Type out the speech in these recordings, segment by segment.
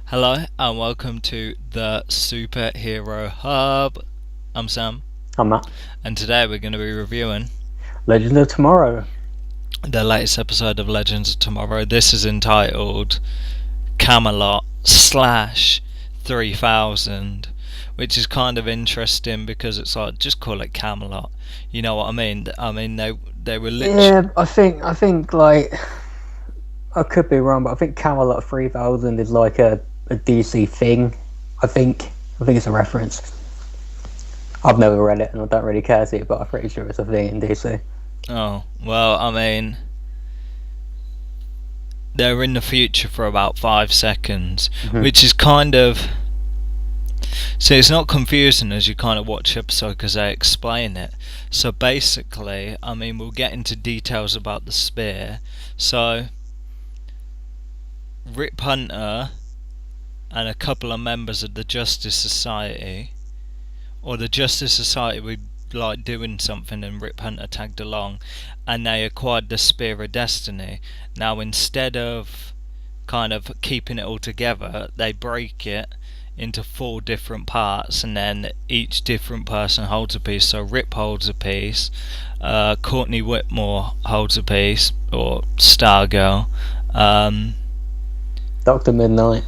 Hello and welcome to the Superhero Hub. I'm Sam, I'm Matt. and today we're going to be reviewing Legend of Tomorrow. the latest episode of Legends of Tomorrow. This is entitled Camelot slash 3000, which is kind of interesting because it's like, just call it Camelot. You know what I mean? They were literally... Yeah, I think like I could be wrong, but I think Camelot 3000 is like a DC thing. I think it's a reference. I've never read it and I don't really care to, but I'm pretty sure it's a thing in DC. Oh, well, they're in the future for about 5 seconds, which is kind of... So it's not confusing as you kind of watch the episode because they explain it. So basically, we'll get into details about the spear. So, Rip Hunter and a couple of members of the Justice Society, or the Justice Society were like doing something and Rip Hunter tagged along, and they acquired the Spear of Destiny. Now instead of kind of keeping it all together, they break it into 4 different parts, and then each different person holds a piece. So Rip holds a piece, Courtney Whitmore holds a piece, or Stargirl, Dr. Midnight.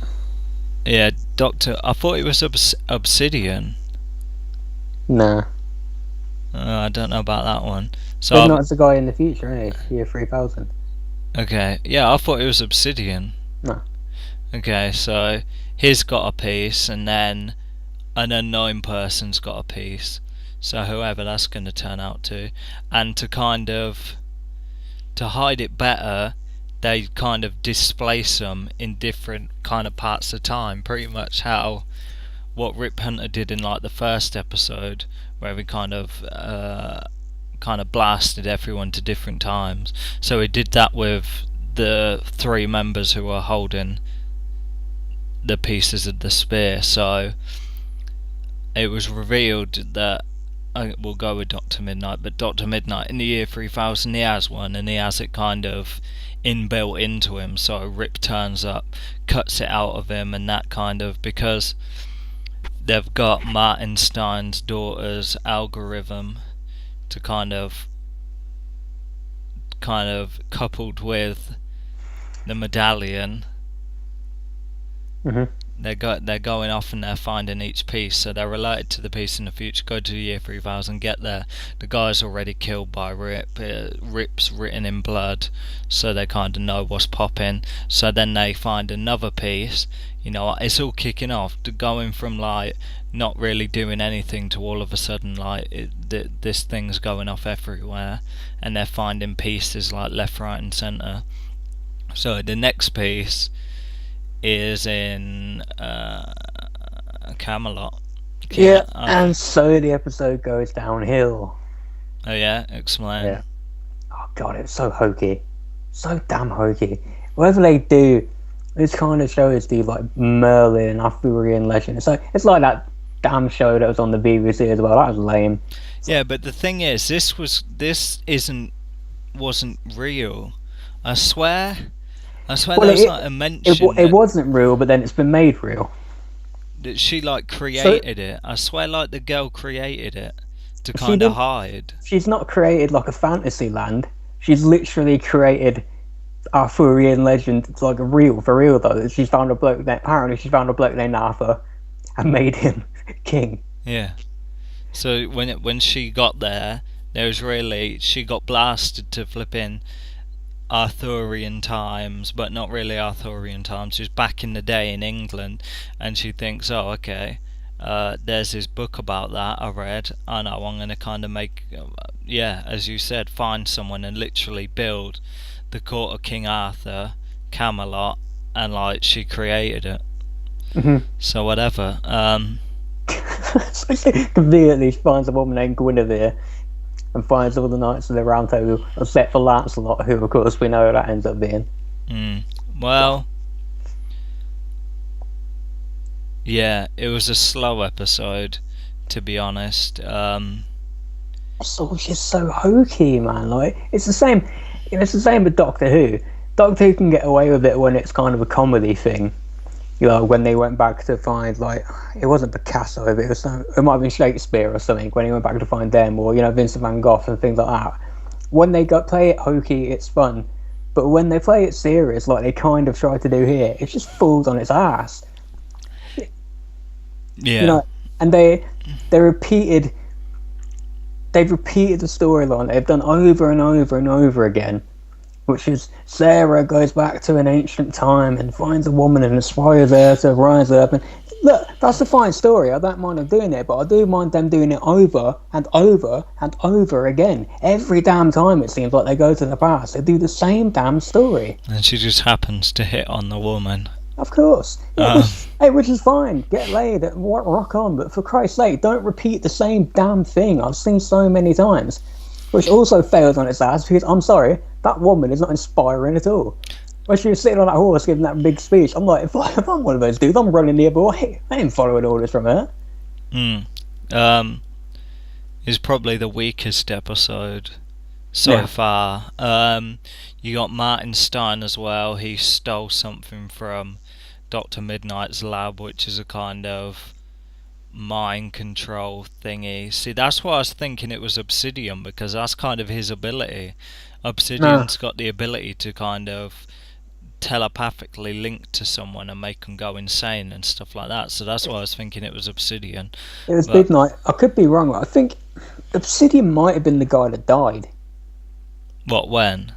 yeah, I thought it was Obsidian. Nah. I don't know about that one. So Midnight's the guy in the future, isn't he? Year 3000. Okay, yeah, I thought it was Obsidian. No. Okay, so he's got a piece, and then an unknown person's got a piece. So whoever that's going to turn out to, and to hide it better, they kind of displace them in different kind of parts of time. Pretty much what Rip Hunter did in like the first episode, where he kind of blasted everyone to different times. So he did that with the 3 members who were holding the pieces of the spear. So it was revealed that we'll go with Dr. Midnight, but Dr. Midnight in the year 3000 he has one, and he has it kind of inbuilt into him. So Rip turns up, cuts it out of him, and that kind of, because they've got Martin Stein's daughter's algorithm to kind of coupled with the medallion. They're going off and they're finding each piece, so they're related to the piece in the future. Go to the year 3000, get there. The guy's already killed by Rip. Rip's written in blood, so they kind of know what's popping. So then they find another piece. You know, it's all kicking off, going from like not really doing anything to all of a sudden like this thing's going off everywhere, and they're finding pieces like left, right, and centre. So the next piece is in Camelot. Yeah, and so the episode goes downhill. Oh yeah, explain. Yeah. Oh god, it's so hokey, so damn hokey. Whatever they do, this kind of show is the like Merlin and Arthurian legend. It's like that damn show that was on the BBC as well. That was lame. Yeah, but the thing is, wasn't real. I swear there was like a mention. It wasn't real, but then it's been made real. That she like created it. I swear, like the girl created it to kind of hide. She's not created like a fantasy land. She's literally created Arthurian legend. It's like for real though. She's found a bloke named Arthur and made him king. Yeah. So when she got there, she got blasted to flipping Arthurian times, but not really Arthurian times. She was back in the day in England, and she thinks, oh, okay, there's this book about that I read. I know I'm going to kind of make, as you said, find someone and literally build the court of King Arthur, Camelot, and like she created it. So whatever. So she conveniently finds a woman named Guinevere and finds all the knights of the Round Table except for Lancelot, who of course we know that ends up being. Well, yeah, it was a slow episode, to be honest. It's all just so hokey, man. Like it's the same with Doctor Who. Doctor Who can get away with it when it's kind of a comedy thing. when they went back to find, like, it wasn't Picasso, but it might have been Shakespeare or something, when he went back to find them, or, Vincent van Gogh and things like that. When they play it hokey, it's fun. But when they play it serious, like they kind of try to do here, it just falls on its ass. Yeah. And they've repeated the storyline they've done over and over and over again, which is Sara goes back to an ancient time and finds a woman and aspires her to rise up. And look, that's a fine story. I don't mind them doing it, but I do mind them doing it over and over and over again. Every damn time it seems like they go to the past, they do the same damn story. And she just happens to hit on the woman. Of course. Which is fine. Get laid, rock on. But for Christ's sake, don't repeat the same damn thing I've seen so many times. Which also fails on its ass, because I'm sorry, that woman is not inspiring at all. When she was sitting on that horse giving that big speech, I'm like, if I'm one of those dudes, I'm running the other way. I ain't following orders from her. Is probably the weakest episode so far. You got Martin Stein as well. He stole something from Dr. Midnight's lab, which is a kind of mind control thingy. See, that's why I was thinking it was Obsidian, because that's kind of his ability. Obsidian's got the ability to kind of telepathically link to someone and make them go insane and stuff like that. So that's why I was thinking it was Obsidian. It was Midnight. I could be wrong. I think Obsidian might have been the guy that died. What, when?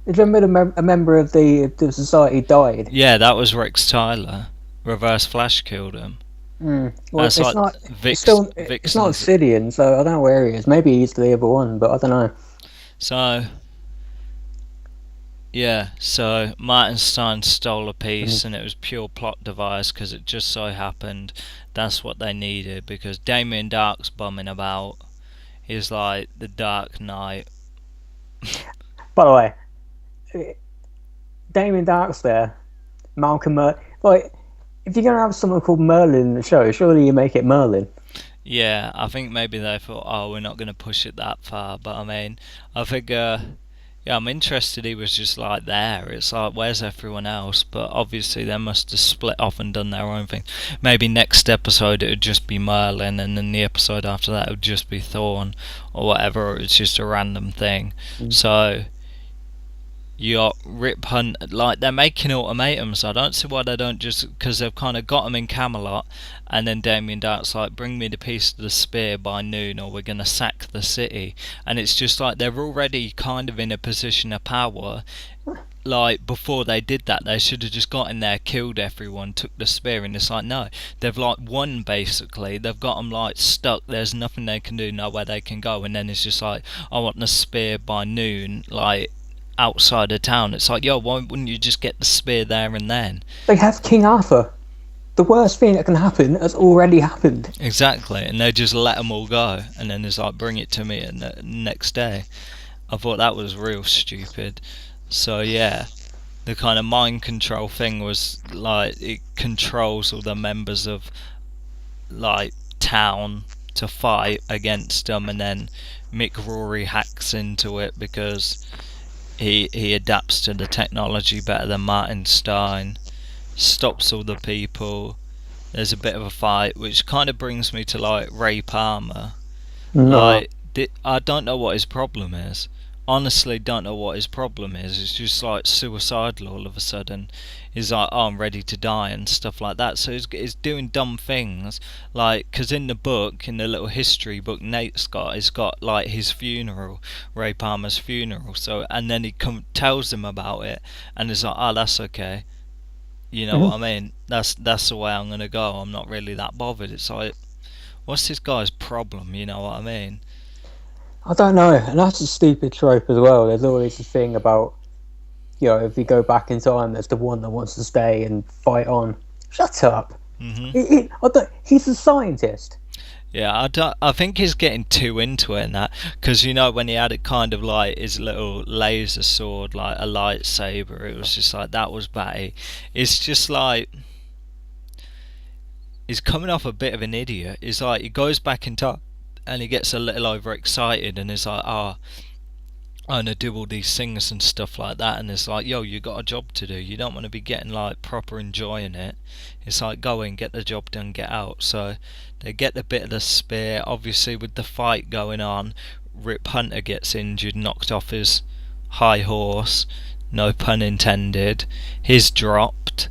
Do you remember a member of the society died? Yeah, that was Rex Tyler. Reverse Flash killed him. Well, That's it's like it's not Obsidian, so I don't know where he is. Maybe he's the other one, but I don't know. So Martin Stein stole a piece, and it was pure plot device, because it just so happened that's what they needed, because Damien Dark's bumming about. He's like the Dark Knight. By the way, Damien Dark's there. Malcolm like, if you're gonna have someone called Merlin in the show, surely you make it Merlin. Yeah, I think maybe they thought, we're not going to push it that far. But I mean, I think, I'm interested he was just like there. It's like, where's everyone else? But obviously they must have split off and done their own thing. Maybe next episode it would just be Merlin, and then the episode after that it would just be Thorn or whatever. Or it's just a random thing. So you got Rip Hunt, like, they're making ultimatums. I don't see why they don't just, because they've kind of got them in Camelot, and then Damien Dark's like, bring me the piece of the spear by noon or we're going to sack the city. And it's just like, they're already kind of in a position of power. Like, before they did that, they should have just got in there, killed everyone, took the spear, and it's like, no, they've like won basically. They've got them like stuck, there's nothing they can do, nowhere they can go, and then it's just like, I want the spear by noon, like, outside of town. It's like, yo, why wouldn't you just get the spear there and then? They have King Arthur. The worst thing that can happen has already happened. Exactly, and they just let them all go, and then it's like, bring it to me and the next day. I thought that was real stupid. So yeah, the kind of mind control thing was like, it controls all the members of like town to fight against them, and then Mick Rory hacks into it because he adapts to the technology better than Martin Stein, stops all the people. There's a bit of a fight, which kind of brings me to like Ray Palmer. Like, I don't know what his problem is. Honestly, don't know what his problem is. It's just like suicidal all of a sudden. He's like, I'm ready to die and stuff like that. So he's doing dumb things, like, because in the book, in the little history book Nate's got, he's got like his funeral, Ray Palmer's funeral. So, and then he tells him about it, and he's like, that's okay. You know what I mean? That's the way I'm gonna go. I'm not really that bothered. It's like, what's this guy's problem? You know what I mean? I don't know, and that's a stupid trope as well. There's always a thing about, if you go back in time, there's the one that wants to stay and fight on. Shut up. He's a scientist. Yeah, I think he's getting too into it and that, because when he had it kind of like his little laser sword, like a lightsaber, it was just like, that was batty. It's just like, he's coming off a bit of an idiot. It's like, he goes back in time and he gets a little overexcited and is like, and I do all these things and stuff like that, and it's like, yo, you got a job to do. You don't want to be getting like proper enjoying it. It's like, go in, get the job done, get out. So they get the bit of the spear. Obviously, with the fight going on, Rip Hunter gets injured, knocked off his high horse. No pun intended. He's dropped,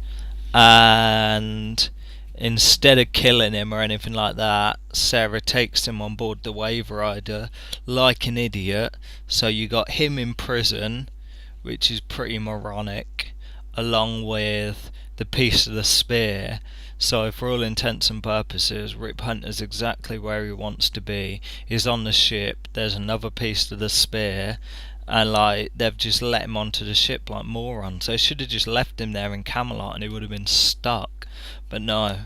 and instead of killing him or anything like that, Sara takes him on board the Wave Rider like an idiot. So you got him in prison, which is pretty moronic, along with the piece of the spear. So for all intents and purposes, Rip Hunter's exactly where he wants to be. He's on the ship, there's another piece of the spear, and like they've just let him onto the ship like morons. They should have just left him there in Camelot and he would have been stuck. But no.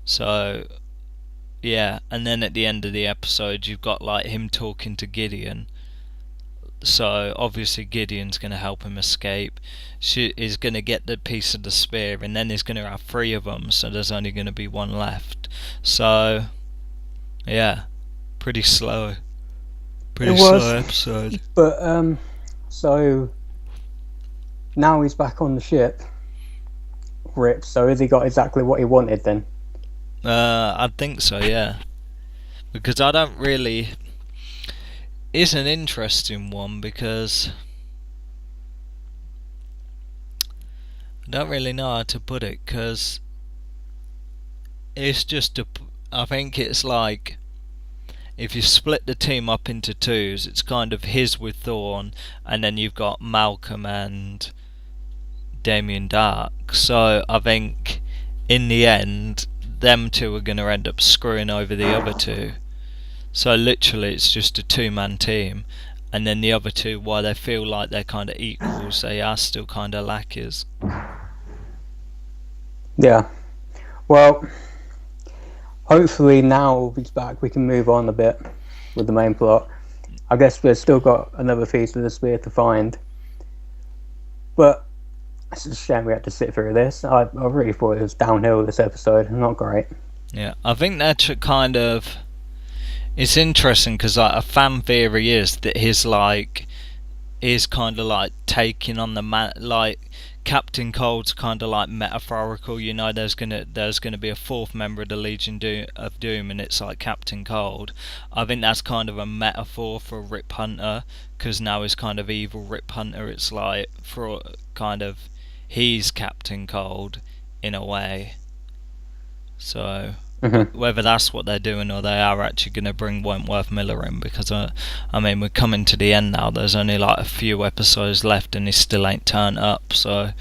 So yeah, and then at the end of the episode you've got like him talking to Gideon. So obviously Gideon's going to help him escape. She is going to get the piece of the spear, and then he's going to have 3 of them, so there's only going to be 1 left. So yeah, pretty slow. Pretty slow episode. But so now he's back on the ship, Rip. So has he got exactly what he wanted then? I think so, yeah. Because I don't really. It's an interesting one because I don't really know how to put it. Because it's just I think it's like, if you split the team up into 2s, it's kind of his with Thorn, and then you've got Malcolm and Damien Dark. So I think in the end, them 2 are going to end up screwing over the other 2. So literally it's just a 2-man team, and then the other 2, while they feel like they're kind of equals, they are still kind of lackeys. Yeah. Well, hopefully now he's back, we can move on a bit with the main plot. I guess we've still got another piece of the spear to find, but it's a shame we had to sit through this. I really thought it was downhill this episode. Not great. Yeah, I think that's kind of. It's interesting because like, a fan theory is that his like is kind of like taking on the like Captain Cold's kind of like metaphorical. You know, there's gonna be a 4th member of the Legion of Doom, and it's like Captain Cold. I think that's kind of a metaphor for Rip Hunter, because now he's kind of evil Rip Hunter. It's like for kind of he's Captain Cold in a way. So. Whether that's what they're doing or they are actually going to bring Wentworth Miller in, because I mean we're coming to the end now. There's only like a few episodes left and he still ain't turned up. So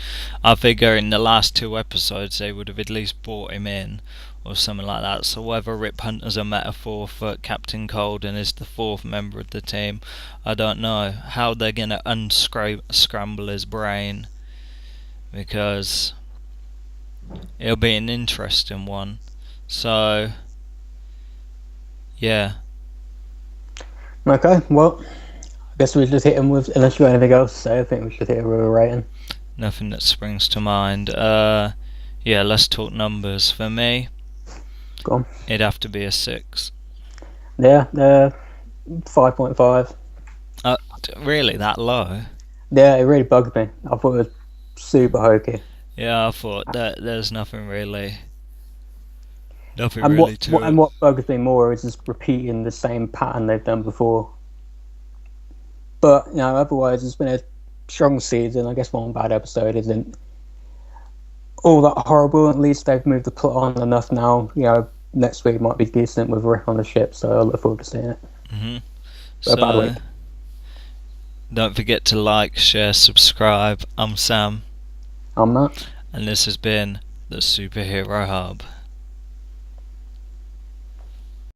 I figure in the last 2 episodes they would have at least brought him in or something like that. So whether Rip Hunter's a metaphor for Captain Cold and is the 4th member of the team, I don't know how they're going to unscramble his brain, because it'll be an interesting one. So, yeah. Okay, well, I guess we just hit him with, unless you got anything else to say, I think we should hit him with a rating. Nothing that springs to mind. Yeah, let's talk numbers. For me, go on. It'd have to be a 6. Yeah, 5.5. Really, that low? Yeah, it really bugged me. I thought it was super hokey. Yeah, I thought that there's nothing really. And what bugs me more is just repeating the same pattern they've done before. But you know, otherwise it's been a strong season. I guess one bad episode isn't all that horrible. At least they've moved the plot on enough now. You know, next week might be decent with Rick on the ship, so I look forward to seeing it. So, bad week. Don't forget to like, share, subscribe. I'm Sam. I'm Matt. And this has been the Superhero Hub.